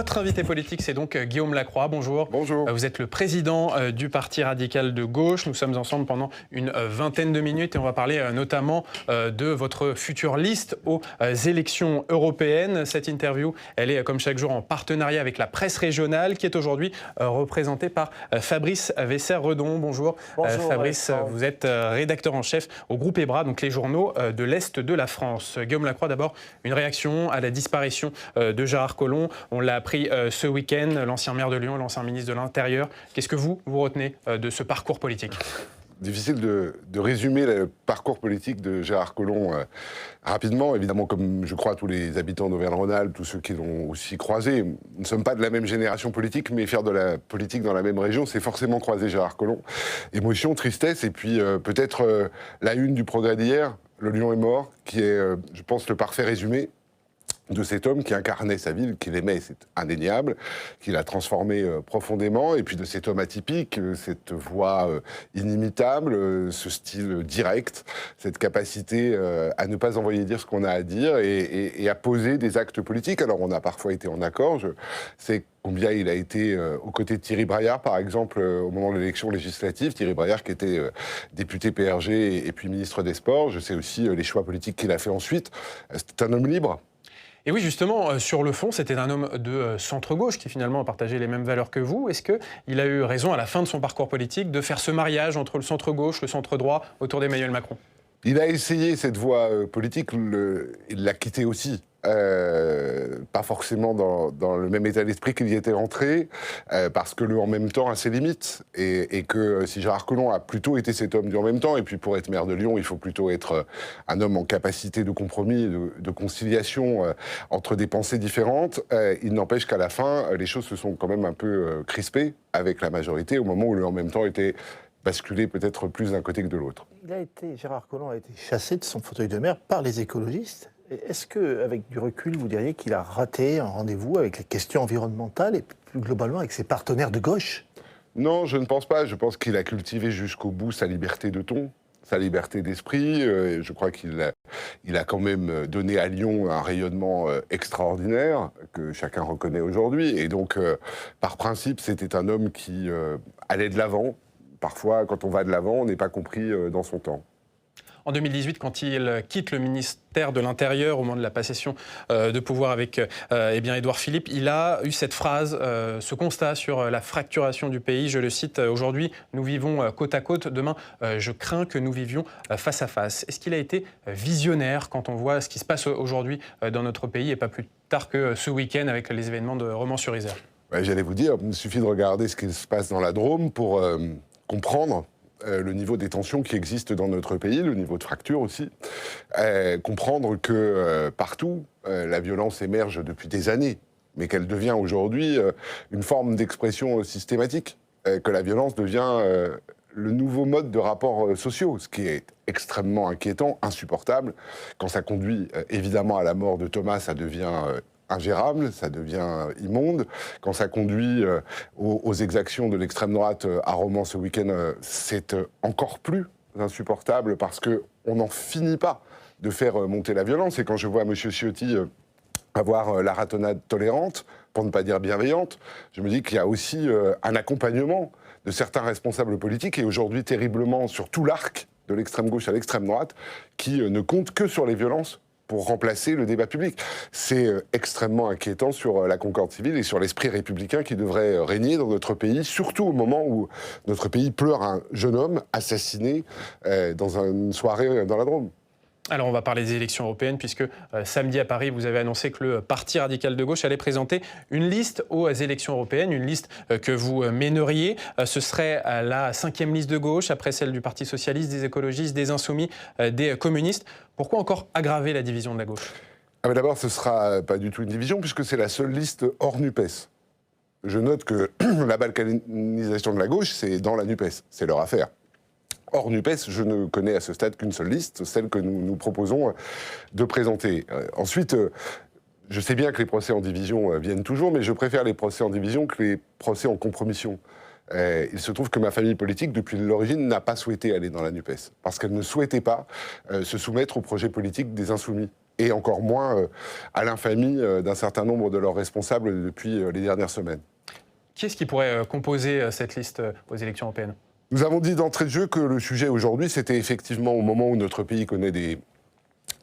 Notre invité politique, c'est donc Guillaume Lacroix. Bonjour. Bonjour. Vous êtes le président du Parti radical de gauche. Nous sommes ensemble pendant une vingtaine de minutes et on va parler notamment de votre future liste aux élections européennes. Cette interview, elle est comme chaque jour en partenariat avec la presse régionale qui est aujourd'hui représentée par Fabrice Vesser-Redon. Bonjour. Bonjour Fabrice, Alexandre. vous êtes rédacteur en chef au groupe EBRA, donc les journaux de l'Est de la France. Guillaume Lacroix, d'abord, une réaction à la disparition de Gérard Collomb. On l'a appris ce week-end, l'ancien maire de Lyon, l'ancien ministre de l'Intérieur. Qu'est-ce que vous retenez de ce parcours politique ? Difficile de résumer le parcours politique de Gérard Collomb rapidement. Évidemment, comme je crois tous les habitants d'Auvergne-Rhône-Alpes, tous ceux qui l'ont aussi croisé, nous ne sommes pas de la même génération politique, mais faire de la politique dans la même région, c'est forcément croiser Gérard Collomb. Émotion, tristesse, et puis peut-être la une du Progrès d'hier, le lion est mort, qui est, je pense, le parfait résumé de cet homme qui incarnait sa ville, qu'il aimait, c'est indéniable, qu'il a transformé profondément, et puis de cet homme atypique, cette voix inimitable, ce style direct, cette capacité à ne pas envoyer dire ce qu'on a à dire et à poser des actes politiques. Alors on a parfois été en accord, je sais combien il a été aux côtés de Thierry Braillard, par exemple, au moment de l'élection législative. Thierry Braillard qui était député PRG et puis ministre des Sports. Je sais aussi les choix politiques qu'il a fait ensuite. C'est un homme libre. Et oui, justement, sur le fond, c'était un homme de centre-gauche qui finalement a partagé les mêmes valeurs que vous. Est-ce qu'il a eu raison à la fin de son parcours politique de faire ce mariage entre le centre-gauche, le centre-droit autour d'Emmanuel Macron ? Il a essayé cette voie politique, il l'a quittée aussi. Pas forcément dans le même état d'esprit qu'il y était rentré, parce que le en même temps a ses limites, et que si Gérard Collomb a plutôt été cet homme du en même temps, et puis pour être maire de Lyon, il faut plutôt être un homme en capacité de compromis, de conciliation entre des pensées différentes, il n'empêche qu'à la fin, les choses se sont quand même un peu crispées avec la majorité, au moment où le en même temps était basculé peut-être plus d'un côté que de l'autre. Gérard Collomb a été chassé de son fauteuil de maire par les écologistes. Est-ce qu'avec du recul, vous diriez qu'il a raté un rendez-vous avec les questions environnementales et plus globalement avec ses partenaires de gauche ? Non, je ne pense pas. Je pense qu'il a cultivé jusqu'au bout sa liberté de ton, sa liberté d'esprit. Je crois qu'il a quand même donné à Lyon un rayonnement extraordinaire que chacun reconnaît aujourd'hui. Et donc, par principe, c'était un homme qui allait de l'avant. Parfois, quand on va de l'avant, on n'est pas compris dans son temps. En 2018, quand il quitte le ministère de l'Intérieur au moment de la passation de pouvoir avec Édouard Philippe, il a eu cette phrase, ce constat sur la fracturation du pays. Je le cite, « Aujourd'hui, nous vivons côte à côte. Demain, je crains que nous vivions face à face ». Est-ce qu'il a été visionnaire quand on voit ce qui se passe aujourd'hui dans notre pays et pas plus tard que ce week-end avec les événements de Romans-sur-Isère ? J'allais vous dire, il suffit de regarder ce qui se passe dans la Drôme pour comprendre le niveau des tensions qui existent dans notre pays, le niveau de fracture aussi. Comprendre que partout, la violence émerge depuis des années, mais qu'elle devient aujourd'hui une forme d'expression systématique, que la violence devient le nouveau mode de rapports sociaux, ce qui est extrêmement inquiétant, insupportable. Quand ça conduit évidemment à la mort de Thomas, ça devient ingérable, ça devient immonde. Quand ça conduit aux exactions de l'extrême droite à Romans ce week-end, c'est encore plus insupportable parce qu'on n'en finit pas de faire monter la violence. Et quand je vois M. Ciotti avoir la ratonnade tolérante, pour ne pas dire bienveillante, je me dis qu'il y a aussi un accompagnement de certains responsables politiques, et aujourd'hui terriblement sur tout l'arc de l'extrême gauche à l'extrême droite, qui ne comptent que sur les violences pour remplacer le débat public. C'est extrêmement inquiétant sur la concorde civile et sur l'esprit républicain qui devrait régner dans notre pays, surtout au moment où notre pays pleure un jeune homme assassiné dans une soirée dans la Drôme. Alors on va parler des élections européennes puisque samedi à Paris, vous avez annoncé que le Parti radical de gauche allait présenter une liste aux élections européennes, une liste que vous mèneriez. Ce serait la 5e liste de gauche, après celle du Parti socialiste, des écologistes, des insoumis, des communistes. Pourquoi encore aggraver la division de la gauche ? D'abord, ce ne sera pas du tout une division puisque c'est la seule liste hors NUPES. Je note que la balkanisation de la gauche, c'est dans la NUPES, c'est leur affaire. Hors NUPES, je ne connais à ce stade qu'une seule liste, celle que nous proposons de présenter. Ensuite, je sais bien que les procès en division viennent toujours, mais je préfère les procès en division que les procès en compromission. Il se trouve que ma famille politique, depuis l'origine, n'a pas souhaité aller dans la NUPES, parce qu'elle ne souhaitait pas se soumettre au projet politique des Insoumis. et encore moins à l'infamie d'un certain nombre de leurs responsables depuis les dernières semaines. Qui est-ce qui pourrait composer cette liste aux élections européennes ? Nous avons dit d'entrée de jeu que le sujet aujourd'hui, c'était effectivement au moment où notre pays connaît des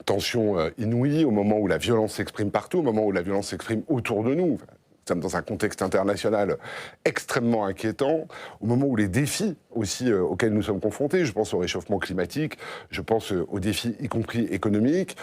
tensions inouïes, au moment où la violence s'exprime partout, au moment où la violence s'exprime autour de nous. Nous sommes dans un contexte international extrêmement inquiétant, au moment où les défis aussi auxquels nous sommes confrontés, je pense au réchauffement climatique, je pense aux défis y compris économiques.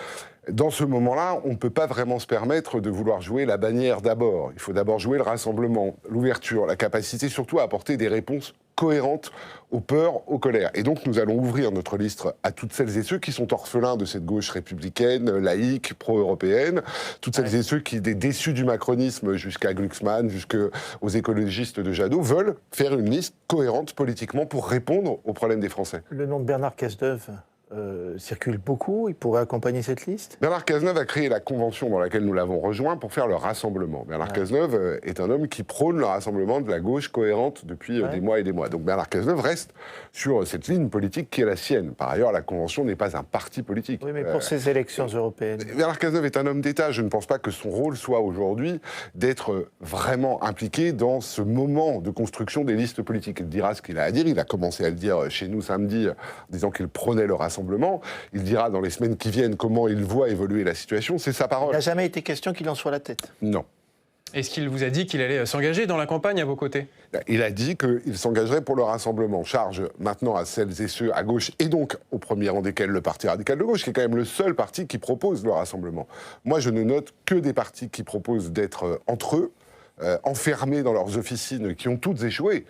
Dans ce moment-là, on ne peut pas vraiment se permettre de vouloir jouer la bannière d'abord. Il faut d'abord jouer le rassemblement, l'ouverture, la capacité surtout à apporter des réponses cohérentes aux peurs, aux colères. Et donc nous allons ouvrir notre liste à toutes celles et ceux qui sont orphelins de cette gauche républicaine, laïque, pro-européenne, toutes celles et ceux qui, des déçus du macronisme jusqu'à Glucksmann, jusqu'aux écologistes de Jadot, veulent faire une liste cohérente politiquement pour répondre aux problèmes des Français. Le nom de Bernard Cazeneuve circule beaucoup, il pourrait accompagner cette liste ? Bernard Cazeneuve a créé la convention dans laquelle nous l'avons rejoint pour faire le rassemblement. Bernard Cazeneuve est un homme qui prône le rassemblement de la gauche cohérente depuis des mois et des mois. Donc Bernard Cazeneuve reste sur cette ligne politique qui est la sienne. Par ailleurs, la convention n'est pas un parti politique. Oui, mais pour ces élections européennes... Bernard Cazeneuve est un homme d'État. Je ne pense pas que son rôle soit aujourd'hui d'être vraiment impliqué dans ce moment de construction des listes politiques. Il dira ce qu'il a à dire. Il a commencé à le dire chez nous samedi, en disant qu'il prônait le rassemblement. Il dira dans les semaines qui viennent comment il voit évoluer la situation. C'est sa parole. Il n'a jamais été question qu'il en soit la tête. Non. Est-ce qu'il vous a dit qu'il allait s'engager dans la campagne à vos côtés ? Il a dit qu'il s'engagerait pour le rassemblement. Charge maintenant à celles et ceux à gauche, et donc au premier rang desquels le Parti radical de gauche, qui est quand même le seul parti qui propose le rassemblement. Moi, je ne note que des partis qui proposent d'être entre eux, enfermés dans leurs officines, qui ont toutes échoué.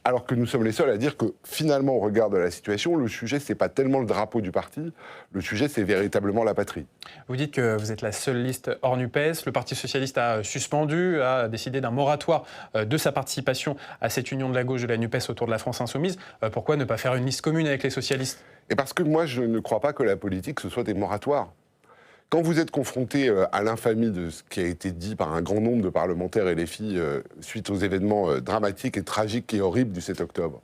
Alors que nous sommes les seuls à dire que, finalement, au regard de la situation, le sujet, c'est pas tellement le drapeau du parti, le sujet, c'est véritablement la patrie. Vous dites que vous êtes la seule liste hors NUPES. Le Parti socialiste a suspendu, a décidé d'un moratoire de sa participation à cette union de la gauche de la NUPES autour de la France insoumise. Pourquoi ne pas faire une liste commune avec les socialistes ? Et parce que moi, je ne crois pas que la politique, ce soit des moratoires. Quand vous êtes confronté à l'infamie de ce qui a été dit par un grand nombre de parlementaires et les filles suite aux événements dramatiques et tragiques et horribles du 7 octobre,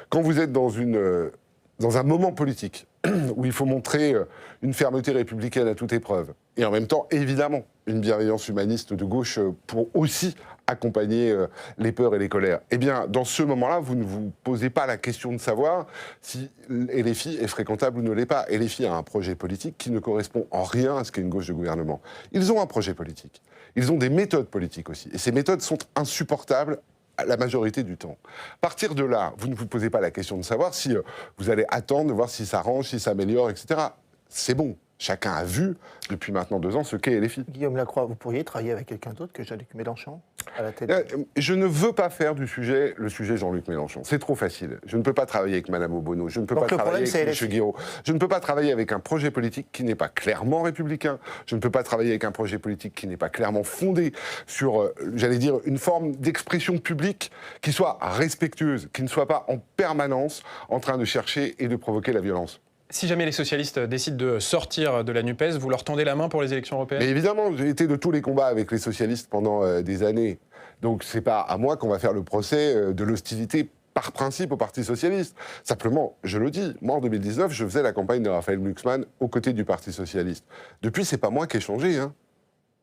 quand vous êtes dans un moment politique où il faut montrer une fermeté républicaine à toute épreuve, et en même temps, évidemment, une bienveillance humaniste de gauche pour aussi accompagner les peurs et les colères. Eh bien, dans ce moment-là, vous ne vous posez pas la question de savoir si LFI est fréquentable ou ne l'est pas. LFI a un projet politique qui ne correspond en rien à ce qu'est une gauche de gouvernement. Ils ont un projet politique. Ils ont des méthodes politiques aussi. Et ces méthodes sont insupportables la majorité du temps. À partir de là, vous ne vous posez pas la question de savoir si vous allez attendre, de voir si ça arrange, si ça améliore, etc. C'est bon. Chacun a vu, depuis maintenant 2 ans, ce qu'est LFI. Guillaume Lacroix, vous pourriez travailler avec quelqu'un d'autre que Jean-Luc Mélenchon à la tête? Je ne veux pas faire du sujet le sujet Jean-Luc Mélenchon. C'est trop facile. Je ne peux pas travailler avec Madame Obono. Je ne peux pas travailler avec M. Guiraud. Je ne peux pas travailler avec un projet politique qui n'est pas clairement républicain. Je ne peux pas travailler avec un projet politique qui n'est pas clairement fondé sur, j'allais dire, une forme d'expression publique qui soit respectueuse, qui ne soit pas en permanence en train de chercher et de provoquer la violence. Si jamais les socialistes décident de sortir de la NUPES, vous leur tendez la main pour les élections européennes ? Mais évidemment, j'ai été de tous les combats avec les socialistes pendant des années. Donc c'est pas à moi qu'on va faire le procès de l'hostilité par principe au Parti socialiste. Simplement, je le dis, moi en 2019, je faisais la campagne de Raphaël Glucksmann aux côtés du Parti socialiste. Depuis, c'est pas moi qui ai changé.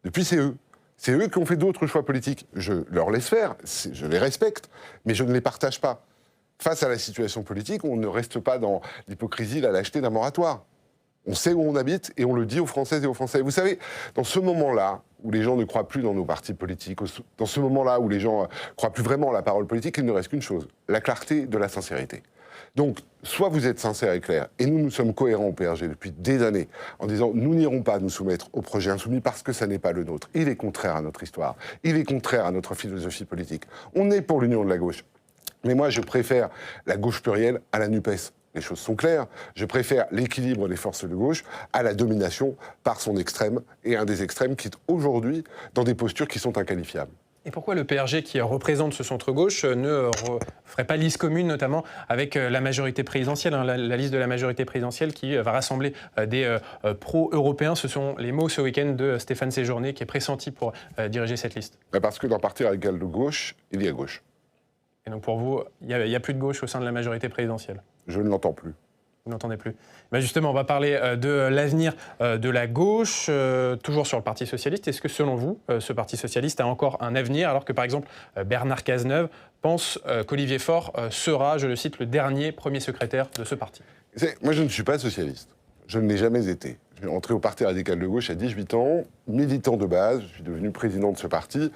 Depuis, c'est eux. C'est eux qui ont fait d'autres choix politiques. Je leur laisse faire, je les respecte, mais je ne les partage pas. Face à la situation politique, on ne reste pas dans l'hypocrisie, la lâcheté d'un moratoire. On sait où on habite et on le dit aux Françaises et aux Français. Vous savez, dans ce moment-là où les gens ne croient plus dans nos partis politiques, dans ce moment-là où les gens ne croient plus vraiment à la parole politique, il ne reste qu'une chose, la clarté de la sincérité. Donc, soit vous êtes sincère et clair, et nous sommes cohérents au PRG depuis des années, en disant nous n'irons pas nous soumettre au projet insoumis parce que ça n'est pas le nôtre. Il est contraire à notre histoire, il est contraire à notre philosophie politique. On est pour l'union de la gauche. Mais moi, je préfère la gauche plurielle à la NUPES. Les choses sont claires. Je préfère l'équilibre des forces de gauche à la domination par son extrême, et un des extrêmes qui est aujourd'hui dans des postures qui sont inqualifiables. Et pourquoi le PRG, qui représente ce centre-gauche, ne ferait pas liste commune, notamment avec la majorité présidentielle, la liste de la majorité présidentielle qui va rassembler des pro-européens? Ce sont les mots ce week-end de Stéphane Séjourné, qui est pressenti pour diriger cette liste. Parce que dans le Parti radical de gauche, il y a gauche. Et donc pour vous, il n'y a plus de gauche au sein de la majorité présidentielle? Je ne l'entends plus. Vous n'entendez plus. Ben justement, on va parler de l'avenir de la gauche, toujours sur le Parti socialiste. Est-ce que selon vous, ce Parti socialiste a encore un avenir, alors que par exemple Bernard Cazeneuve pense qu'Olivier Faure sera, je le cite, le dernier premier secrétaire de ce parti? Moi, je ne suis pas socialiste. Je ne l'ai jamais été. Je suis entré au Parti radical de gauche à 18 ans, militant de base, je suis devenu président de ce parti.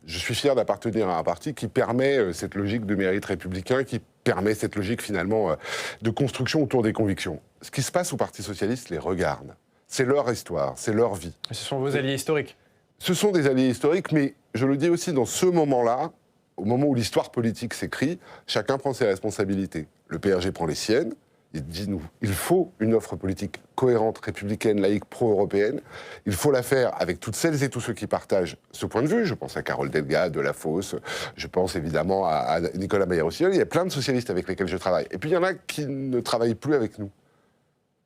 Je suis fier d'appartenir à un parti qui permet cette logique de mérite républicain, qui permet cette logique finalement de construction autour des convictions. Ce qui se passe au Parti socialiste les regarde. C'est leur histoire, c'est leur vie. Ce sont vos alliés historiques. Ce sont des alliés historiques, mais je le dis aussi dans ce moment-là, au moment où l'histoire politique s'écrit, chacun prend ses responsabilités. Le PRG prend les siennes. Il dit, il faut une offre politique cohérente, républicaine, laïque, pro-européenne. Il faut la faire avec toutes celles et tous ceux qui partagent ce point de vue. Je pense à Carole Delga, Delafosse, je pense évidemment à Nicolas Maillard-Rossignol. Il y a plein de socialistes avec lesquels je travaille. Et puis il y en a qui ne travaillent plus avec nous.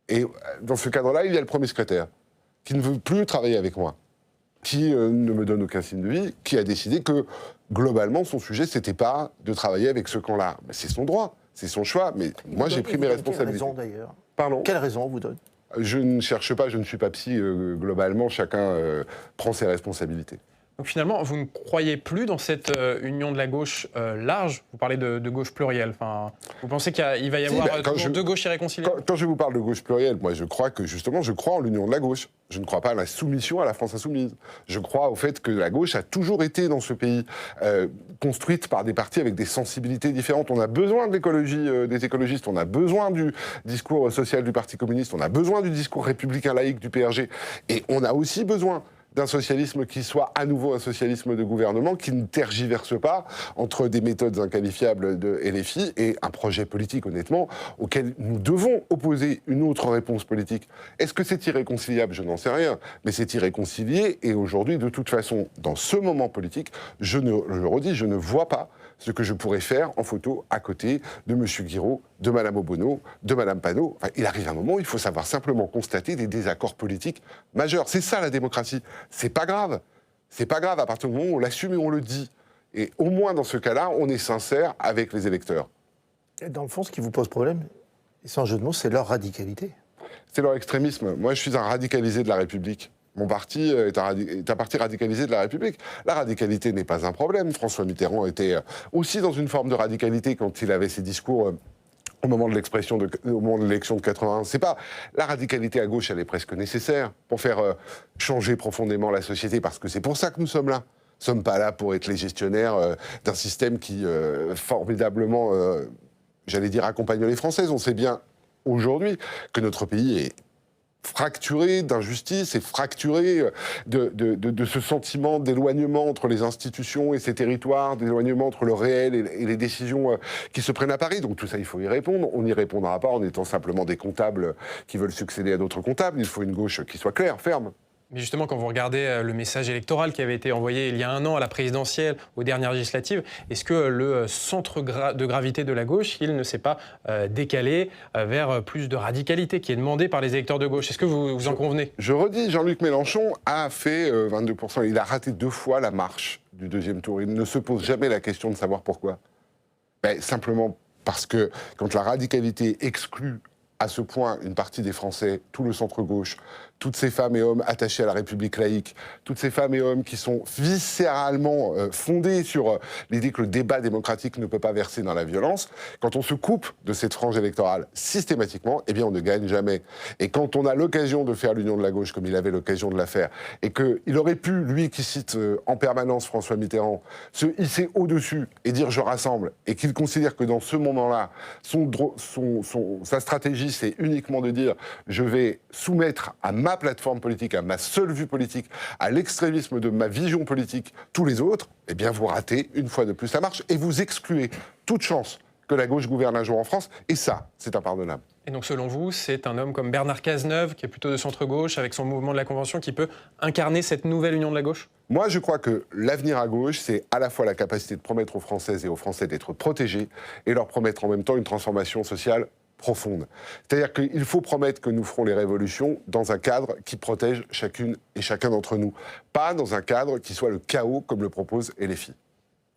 Et dans ce cadre-là, il y a le premier secrétaire, qui ne veut plus travailler avec moi, qui ne me donne aucun signe de vie, qui a décidé que, globalement, son sujet, c'était pas de travailler avec ce camp-là. C'est son droit. C'est son choix, mais moi j'ai pris mes responsabilités. Quelle raison d'ailleurs? Pardon? Quelle raison on vous donne? Je ne cherche pas, je ne suis pas psy, globalement, chacun prend ses responsabilités. Donc finalement, vous ne croyez plus dans cette union de la gauche large? Vous parlez de gauche plurielle. Enfin, vous pensez qu'il va y avoir deux gauches irréconciliables? Quand je vous parle de gauche plurielle, moi je crois que justement, je crois en l'union de la gauche. Je ne crois pas à la soumission à la France insoumise. Je crois au fait que la gauche a toujours été dans ce pays construite par des partis avec des sensibilités différentes. On a besoin de l'écologie des écologistes, on a besoin du discours social du Parti communiste, on a besoin du discours républicain laïque du PRG, et on a aussi besoin d'un socialisme qui soit à nouveau un socialisme de gouvernement, qui ne tergiverse pas entre des méthodes inqualifiables de LFI et un projet politique, honnêtement, auquel nous devons opposer une autre réponse politique. Est-ce que c'est irréconciliable? Je n'en sais rien, mais c'est irréconcilié, et aujourd'hui, de toute façon, dans ce moment politique, je le redis, je ne vois pas ce que je pourrais faire en photo à côté de M. Guiraud, de Mme Obono, de Mme Panot. Enfin, il arrive un moment où il faut savoir simplement constater des désaccords politiques majeurs. C'est ça la démocratie. C'est pas grave. C'est pas grave à partir du moment où on l'assume et on le dit. Et au moins dans ce cas-là, on est sincère avec les électeurs. Et dans le fond, ce qui vous pose problème, et sans jeu de mots, c'est leur radicalité. C'est leur extrémisme. Moi, je suis un radicalisé de la République. Mon parti est un parti radicalisé de la République. La radicalité n'est pas un problème. François Mitterrand était aussi dans une forme de radicalité quand il avait ses discours au moment de l'élection de 81. C'est pas la radicalité à gauche, elle est presque nécessaire pour faire changer profondément la société, parce que c'est pour ça que nous sommes là. Nous ne sommes pas là pour être les gestionnaires d'un système qui formidablement, j'allais dire, accompagne les Françaises. On sait bien aujourd'hui que notre pays est fracturé d'injustice et fracturé de ce sentiment d'éloignement entre les institutions et ces territoires, d'éloignement entre le réel et les décisions qui se prennent à Paris. Donc tout ça, il faut y répondre. On n'y répondra pas en étant simplement des comptables qui veulent succéder à d'autres comptables. Il faut une gauche qui soit claire, ferme. Mais justement, quand vous regardez le message électoral qui avait été envoyé il y a un an à la présidentielle, aux dernières législatives, est-ce que le centre de gravité de la gauche, il ne s'est pas décalé vers plus de radicalité qui est demandée par les électeurs de gauche? Est-ce que vous en convenez? Je redis, Jean-Luc Mélenchon a fait 22%. Il a raté 2 fois la marche du deuxième tour. Il ne se pose jamais la question de savoir pourquoi. Ben, simplement parce que quand la radicalité exclut à ce point une partie des Français, tout le centre-gauche, toutes ces femmes et hommes attachés à la République laïque, toutes ces femmes et hommes qui sont viscéralement fondés sur l'idée que le débat démocratique ne peut pas verser dans la violence, quand on se coupe de cette frange électorale systématiquement, eh bien on ne gagne jamais. Et quand on a l'occasion de faire l'union de la gauche, comme il avait l'occasion de la faire, et qu'il aurait pu, lui qui cite en permanence François Mitterrand, se hisser au-dessus et dire « je rassemble », et qu'il considère que dans ce moment-là, sa stratégie, c'est uniquement de dire « je vais soumettre à ma plateforme politique, à ma seule vue politique, à l'extrémisme de ma vision politique, tous les autres », eh bien vous ratez une fois de plus la marche et vous excluez toute chance que la gauche gouverne un jour en France, et ça, c'est impardonnable. Et donc selon vous, c'est un homme comme Bernard Cazeneuve, qui est plutôt de centre-gauche, avec son mouvement de la Convention, qui peut incarner cette nouvelle union de la gauche? Moi, je crois que l'avenir à gauche, c'est à la fois la capacité de promettre aux Françaises et aux Français d'être protégés, et leur promettre en même temps une transformation sociale profonde. C'est-à-dire qu'il faut promettre que nous ferons les révolutions dans un cadre qui protège chacune et chacun d'entre nous, pas dans un cadre qui soit le chaos comme le propose LFI.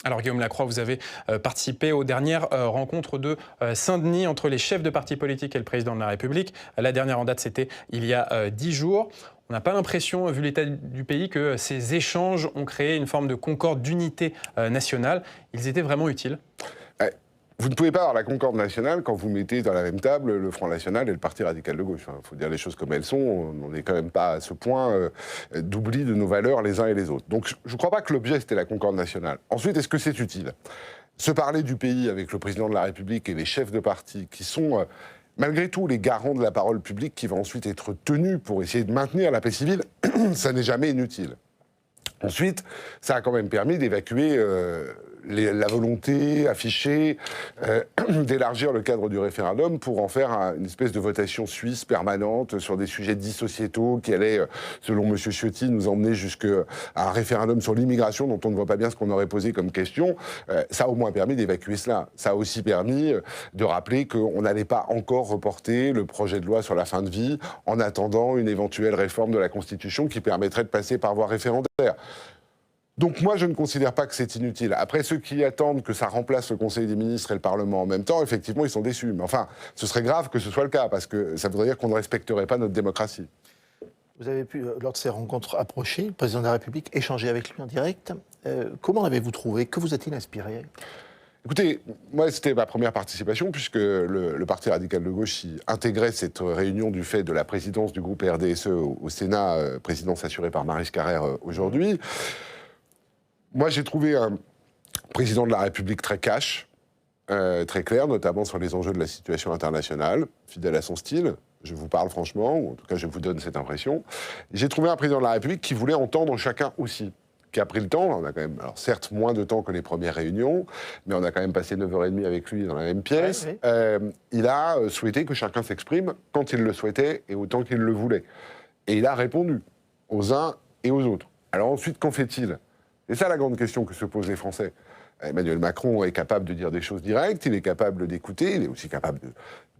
Alors Guillaume Lacroix, vous avez participé aux dernières rencontres de Saint-Denis entre les chefs de partis politiques et le président de la République. La dernière en date, c'était il y a 10 jours. On n'a pas l'impression, vu l'état du pays, que ces échanges ont créé une forme de concorde, d'unité nationale. Ils étaient vraiment utiles? Vous ne pouvez pas avoir la concorde nationale quand vous mettez dans la même table le Front National et le Parti radical de gauche. Il faut dire les choses comme elles sont. On n'est quand même pas à ce point d'oubli de nos valeurs les uns et les autres. Donc je ne crois pas que l'objet, c'était la concorde nationale. Ensuite, est-ce que c'est utile? Se parler du pays avec le président de la République et les chefs de parti qui sont... malgré tout, les garants de la parole publique qui va ensuite être tenus pour essayer de maintenir la paix civile, ça n'est jamais inutile. Ensuite, ça a quand même permis d'évacuer la volonté affichée d'élargir le cadre du référendum pour en faire une espèce de votation suisse permanente sur des sujets dits sociétaux qui allaient, selon M. Ciotti, nous emmener jusqu'à un référendum sur l'immigration dont on ne voit pas bien ce qu'on aurait posé comme question. Ça a au moins permis d'évacuer cela. Ça a aussi permis de rappeler qu'on n'allait pas encore reporter le projet de loi sur la fin de vie en attendant une éventuelle réforme de la Constitution qui permettrait de passer par voie référendaire. Donc moi, je ne considère pas que c'est inutile. Après, ceux qui attendent que ça remplace le Conseil des ministres et le Parlement en même temps, effectivement, ils sont déçus. Mais enfin, ce serait grave que ce soit le cas, parce que ça voudrait dire qu'on ne respecterait pas notre démocratie. Vous avez pu, lors de ces rencontres, approcher le président de la République, échanger avec lui en direct. Comment l'avez-vous trouvé? Que vous a-t-il inspiré? Écoutez, moi, c'était ma première participation, puisque le Parti radical de gauche y intégrait cette réunion du fait de la présidence du groupe RDSE au Sénat, présidence assurée par Maryse Carrère aujourd'hui. Moi, j'ai trouvé un président de la République très cash, très clair, notamment sur les enjeux de la situation internationale, fidèle à son style. Je vous parle franchement, ou en tout cas, je vous donne cette impression. J'ai trouvé un président de la République qui voulait entendre chacun aussi, qui a pris le temps. On a quand même, alors certes, moins de temps que les premières réunions, mais on a quand même passé 9h30 avec lui dans la même pièce. Ouais, oui. Il a souhaité que chacun s'exprime quand il le souhaitait et autant qu'il le voulait. Et il a répondu aux uns et aux autres. Alors ensuite, qu'en fait-il? C'est ça la grande question que se posent les Français. Emmanuel Macron est capable de dire des choses directes, il est capable d'écouter, il est aussi capable de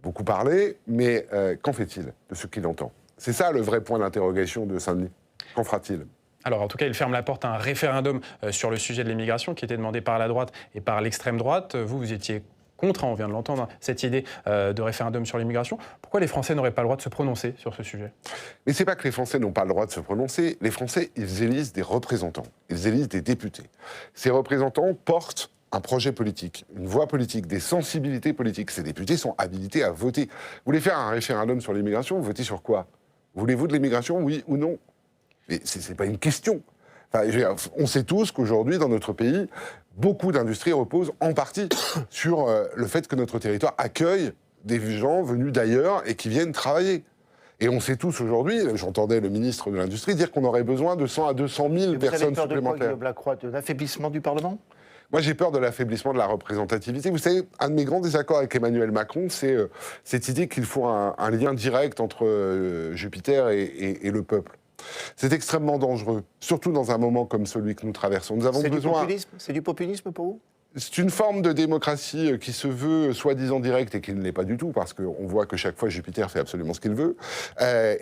beaucoup parler, mais qu'en fait-il de ce qu'il entend? C'est ça le vrai point d'interrogation de Saint-Denis. Qu'en fera-t-il? Alors, en tout cas, il ferme la porte à un référendum sur le sujet de l'immigration qui était demandé par la droite et par l'extrême droite. Vous étiez contre, on vient de l'entendre, cette idée de référendum sur l'immigration. Pourquoi les Français n'auraient pas le droit de se prononcer sur ce sujet? Mais c'est pas que les Français n'ont pas le droit de se prononcer. Les Français, ils élisent des représentants, ils élisent des députés. Ces représentants portent un projet politique, une voix politique, des sensibilités politiques. Ces députés sont habilités à voter. Vous voulez faire un référendum sur l'immigration, vous votez sur quoi? Voulez-vous de l'immigration, oui ou non? Mais c'est pas une question. Enfin, on sait tous qu'aujourd'hui, dans notre pays, beaucoup d'industries reposent en partie sur le fait que notre territoire accueille des gens venus d'ailleurs et qui viennent travailler. Et on sait tous aujourd'hui, j'entendais le ministre de l'Industrie dire qu'on aurait besoin de 100 à 200 000 personnes supplémentaires. Vous avez peur de quoi, Guillaume Lacroix, de l'affaiblissement du Parlement? Moi, j'ai peur de l'affaiblissement de la représentativité. Vous savez, un de mes grands désaccords avec Emmanuel Macron, c'est cette idée qu'il faut un lien direct entre Jupiter et le peuple. C'est extrêmement dangereux, surtout dans un moment comme celui que nous traversons. Nous avons besoin... C'est du populisme pour vous? C'est une forme de démocratie qui se veut soi-disant directe et qui ne l'est pas du tout, parce qu'on voit que chaque fois Jupiter fait absolument ce qu'il veut.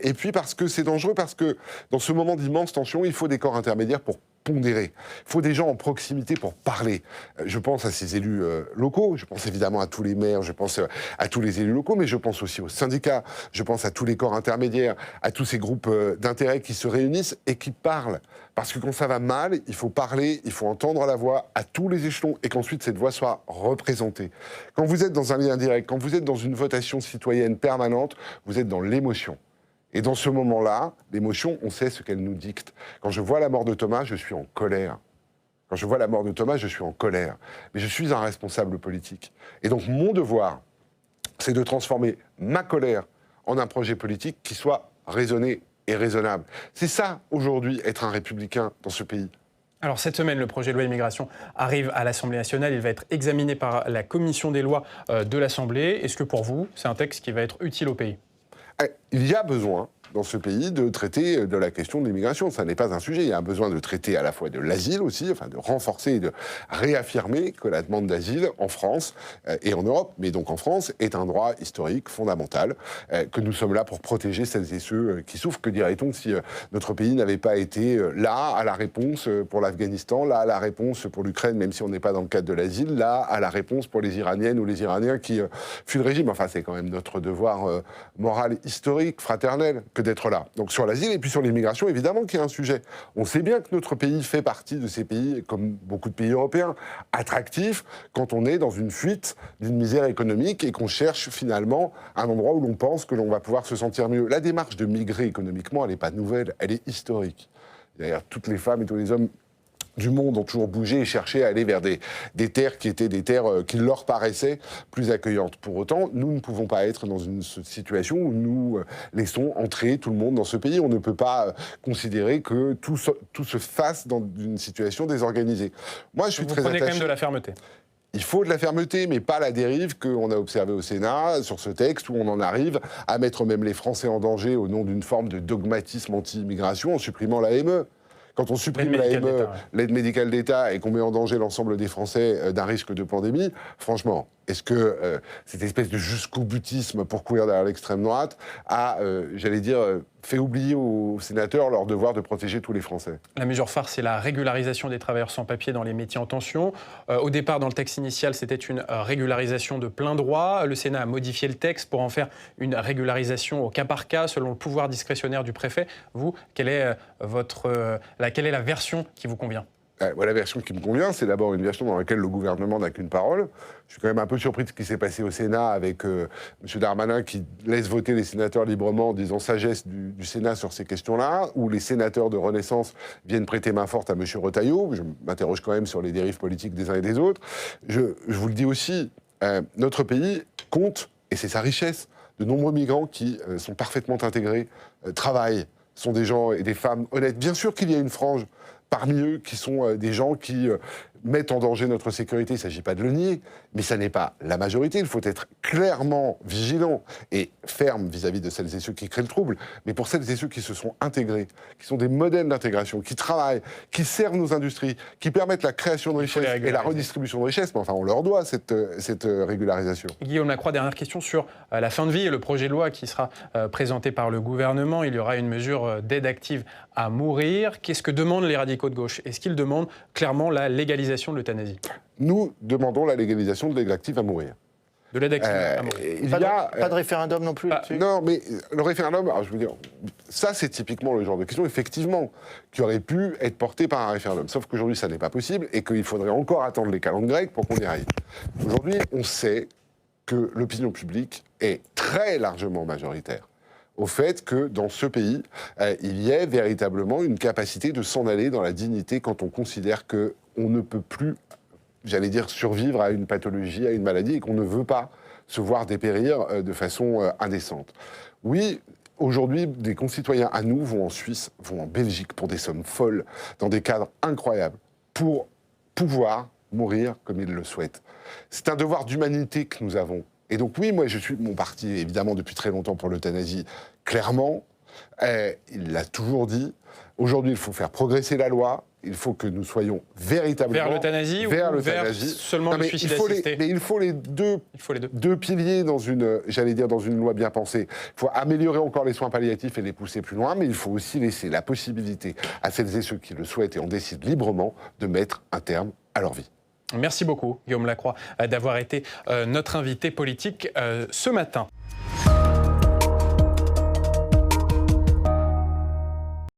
Et puis parce que c'est dangereux, parce que dans ce moment d'immense tension, il faut des corps intermédiaires pour pondérer. Il faut des gens en proximité pour parler. Je pense à ces élus locaux, je pense évidemment à tous les maires, je pense à tous les élus locaux, mais je pense aussi aux syndicats, je pense à tous les corps intermédiaires, à tous ces groupes d'intérêt qui se réunissent et qui parlent. Parce que quand ça va mal, il faut parler, il faut entendre la voix à tous les échelons et qu'ensuite cette voix soit représentée. Quand vous êtes dans un lien direct, quand vous êtes dans une votation citoyenne permanente, vous êtes dans l'émotion. Et dans ce moment-là, l'émotion, on sait ce qu'elle nous dicte. Quand je vois la mort de Thomas, je suis en colère. Quand je vois la mort de Thomas, je suis en colère. Mais je suis un responsable politique. Et donc mon devoir, c'est de transformer ma colère en un projet politique qui soit raisonné et raisonnable. C'est ça, aujourd'hui, être un républicain dans ce pays. Alors cette semaine, le projet de loi immigration arrive à l'Assemblée nationale. Il va être examiné par la commission des lois de l'Assemblée. Est-ce que pour vous, c'est un texte qui va être utile au pays ? Il y a besoin dans ce pays de traiter de la question de l'immigration. Ça n'est pas un sujet. Il y a un besoin de traiter à la fois de l'asile aussi, enfin de renforcer et de réaffirmer que la demande d'asile en France et en Europe, mais donc en France, est un droit historique fondamental, que nous sommes là pour protéger celles et ceux qui souffrent. Que dirait-on si notre pays n'avait pas été là à la réponse pour l'Afghanistan, là à la réponse pour l'Ukraine, même si on n'est pas dans le cadre de l'asile, là à la réponse pour les Iraniennes ou les Iraniens qui fuient le régime. Enfin, c'est quand même notre devoir moral, historique, fraternel, que d'être là. Donc sur l'asile et puis sur l'immigration, évidemment qu'il y a un sujet. On sait bien que notre pays fait partie de ces pays, comme beaucoup de pays européens, attractifs quand on est dans une fuite d'une misère économique et qu'on cherche finalement un endroit où l'on pense que l'on va pouvoir se sentir mieux. La démarche de migrer économiquement, elle n'est pas nouvelle, elle est historique. D'ailleurs, toutes les femmes et tous les hommes du monde ont toujours bougé et cherché à aller vers des terres qui étaient des terres qui leur paraissaient plus accueillantes. Pour autant, nous ne pouvons pas être dans une situation où nous laissons entrer tout le monde dans ce pays. On ne peut pas considérer que tout se fasse dans une situation désorganisée. Moi, je suis très attaché. Vous prenez quand même de la fermeté. Il faut de la fermeté, mais pas la dérive qu'on a observée au Sénat sur ce texte, où on en arrive à mettre même les Français en danger au nom d'une forme de dogmatisme anti-immigration en supprimant l'AME. Quand on supprime l'AME, l'aide médicale d'État, et qu'on met en danger l'ensemble des Français d'un risque de pandémie, franchement, est-ce que cette espèce de jusqu'au-boutisme pour courir derrière l'extrême droite a, j'allais dire, fait oublier aux sénateurs leur devoir de protéger tous les Français? La mesure phare, c'est la régularisation des travailleurs sans papier dans les métiers en tension. Au départ, dans le texte initial, c'était une régularisation de plein droit. Le Sénat a modifié le texte pour en faire une régularisation au cas par cas, selon le pouvoir discrétionnaire du préfet. Vous, quelle est la version qui vous convient? La version qui me convient, c'est d'abord une version dans laquelle le gouvernement n'a qu'une parole. Je suis quand même un peu surpris de ce qui s'est passé au Sénat avec M. Darmanin qui laisse voter les sénateurs librement en disant sagesse du Sénat sur ces questions-là, où les sénateurs de Renaissance viennent prêter main forte à M. Retailleau. Je m'interroge quand même sur les dérives politiques des uns et des autres. Je vous le dis aussi, notre pays compte, et c'est sa richesse, de nombreux migrants qui sont parfaitement intégrés, travaillent, sont des gens et des femmes honnêtes. Bien sûr qu'il y a une frange parmi eux qui sont des gens qui mettent en danger notre sécurité, il ne s'agit pas de le nier, mais ça n'est pas la majorité. Il faut être clairement vigilant et ferme vis-à-vis de celles et ceux qui créent le trouble, mais pour celles et ceux qui se sont intégrés, qui sont des modèles d'intégration, qui travaillent, qui servent nos industries, qui permettent la création de richesses et la redistribution de richesses, mais enfin on leur doit cette régularisation. Guillaume Lacroix, dernière question sur la fin de vie et le projet de loi qui sera présenté par le gouvernement. Il y aura une mesure d'aide active à mourir. Qu'est-ce que demandent les radicaux de gauche? Est-ce qu'ils demandent clairement la légalisation de l'euthanasie? Nous demandons la légalisation de l'aide active à mourir. De l'aide active à mourir. Pas de référendum non plus là-dessus? Non, mais le référendum, alors je veux dire, ça c'est typiquement le genre de question, effectivement, qui aurait pu être porté par un référendum. Sauf qu'aujourd'hui, ça n'est pas possible et qu'il faudrait encore attendre les calendes grecques pour qu'on y arrive. Aujourd'hui, on sait que l'opinion publique est très largement majoritaire au fait que dans ce pays, il y ait véritablement une capacité de s'en aller dans la dignité quand on considère qu'on ne peut plus, j'allais dire, survivre à une pathologie, à une maladie, et qu'on ne veut pas se voir dépérir de façon indécente. Oui, aujourd'hui, des concitoyens à nous vont en Suisse, vont en Belgique pour des sommes folles, dans des cadres incroyables, pour pouvoir mourir comme ils le souhaitent. C'est un devoir d'humanité que nous avons. Et donc oui, moi je suis mon parti évidemment depuis très longtemps pour l'euthanasie, clairement, il l'a toujours dit. Aujourd'hui, il faut faire progresser la loi, il faut que nous soyons véritablement vers l'euthanasie ou vers seulement le suicide assisté. Mais il faut les deux piliers dans une, j'allais dire, dans une loi bien pensée. Il faut améliorer encore les soins palliatifs et les pousser plus loin, mais il faut aussi laisser la possibilité à celles et ceux qui le souhaitent et en décident librement de mettre un terme à leur vie. Merci beaucoup, Guillaume Lacroix, d'avoir été notre invité politique ce matin.